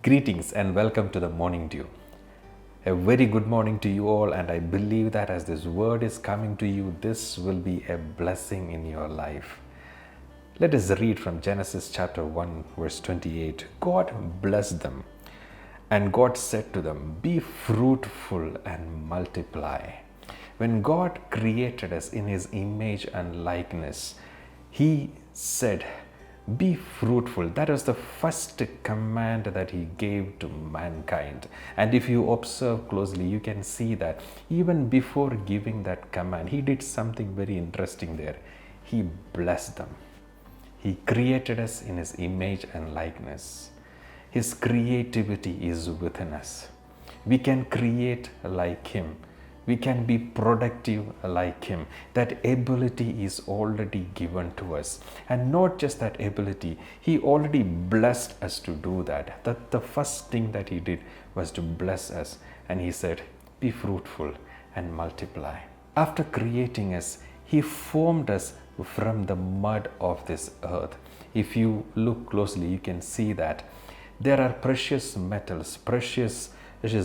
Greetings and welcome to the Morning Dew. A very good morning to you all, and I believe that as this word is coming to you, this will be a blessing in your life. Let us read from Genesis chapter 1 verse 28. God blessed them, and God said to them, "Be fruitful and multiply." When God created us in His image and likeness, He said, "Be fruitful." That was the first command that He gave to mankind. And if you observe closely, you can see that even before giving that command, He did something very interesting there. He blessed them. He created us in His image and likeness. His creativity is within us. We can create like Him. We can be productive like Him. That ability is already given to us. And not just that ability, He already blessed us to do that. That the first thing that He did was to bless us. And He said, "Be fruitful and multiply." After creating us, He formed us from the mud of this earth. If you look closely, you can see that there are precious metals, precious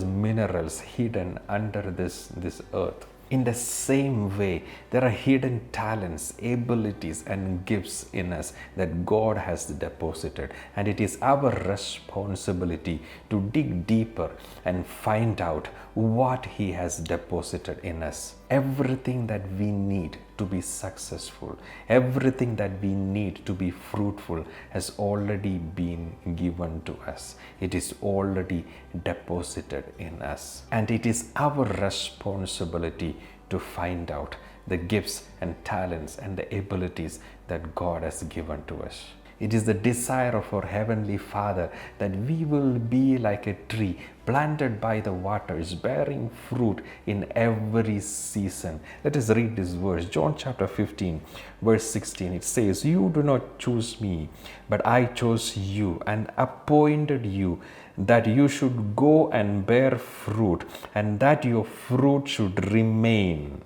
minerals hidden under this earth. In the same way, there are hidden talents, abilities, and gifts in us that God has deposited. And it is our responsibility to dig deeper and find out what He has deposited in us. Everything that we need to be successful, everything that we need to be fruitful has already been given to us. It is already deposited in us. And it is our responsibility to find out the gifts and talents and the abilities that God has given to us. It is the desire of our Heavenly Father that we will be like a tree planted by the waters, bearing fruit in every season. Let us read this verse. John chapter 15, verse 16. It says, "You do not choose me, but I chose you and appointed you that you should go and bear fruit, and that your fruit should remain."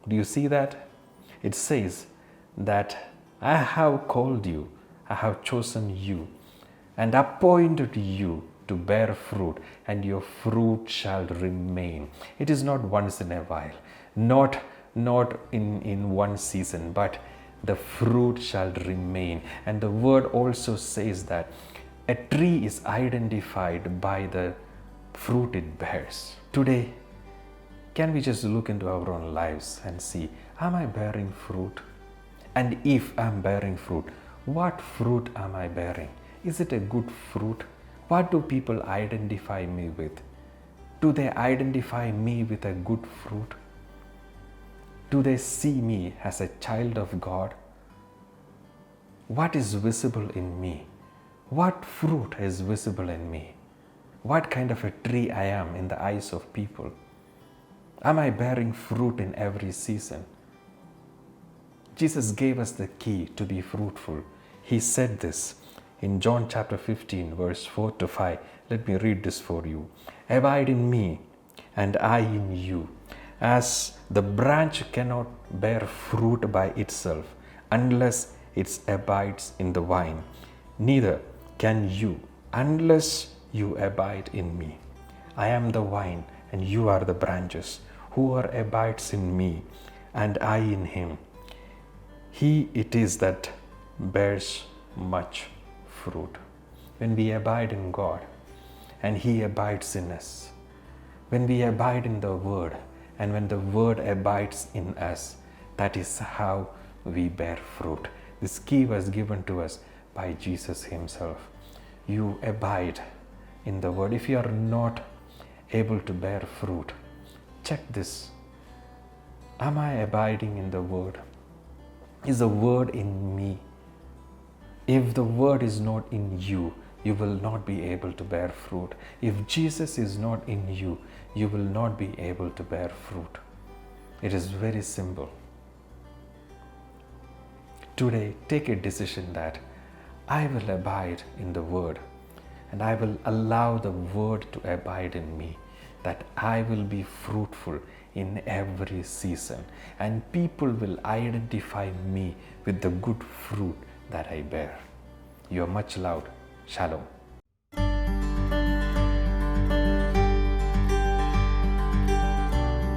Do you see that? It says that I have called you, I have chosen you, and appointed you to bear fruit, and your fruit shall remain. It is not once in a while, not in one season, but the fruit shall remain. And the word also says that a tree is identified by the fruit it bears. Today, can we just look into our own lives and see, am I bearing fruit? And if I'm bearing fruit, what fruit am I bearing? Is it a good fruit? What do people identify me with? Do they identify me with a good fruit? Do they see me as a child of God? What is visible in me? What fruit is visible in me? What kind of a tree I am in the eyes of people? Am I bearing fruit in every season? Jesus gave us the key to be fruitful. He said this in John chapter 15, verse 4 to 5. Let me read this for you. "Abide in me, and I in you. As the branch cannot bear fruit by itself unless it abides in the vine, neither can you unless you abide in me. I am the vine, and you are the branches. Whoever abides in me, and I in him, he it is that bears much fruit." When we abide in God and He abides in us, when we abide in the Word and when the Word abides in us, that is how we bear fruit. This key was given to us by Jesus Himself. You abide in the Word. If you are not able to bear fruit, check this. Am I abiding in the Word? Is the Word in me? If the Word is not in you, you will not be able to bear fruit. If Jesus is not in you, you will not be able to bear fruit. It is very simple. Today, take a decision that I will abide in the Word, and I will allow the Word to abide in me, that I will be fruitful in every season, and people will identify me with the good fruit that I bear. You are much loved. Shalom.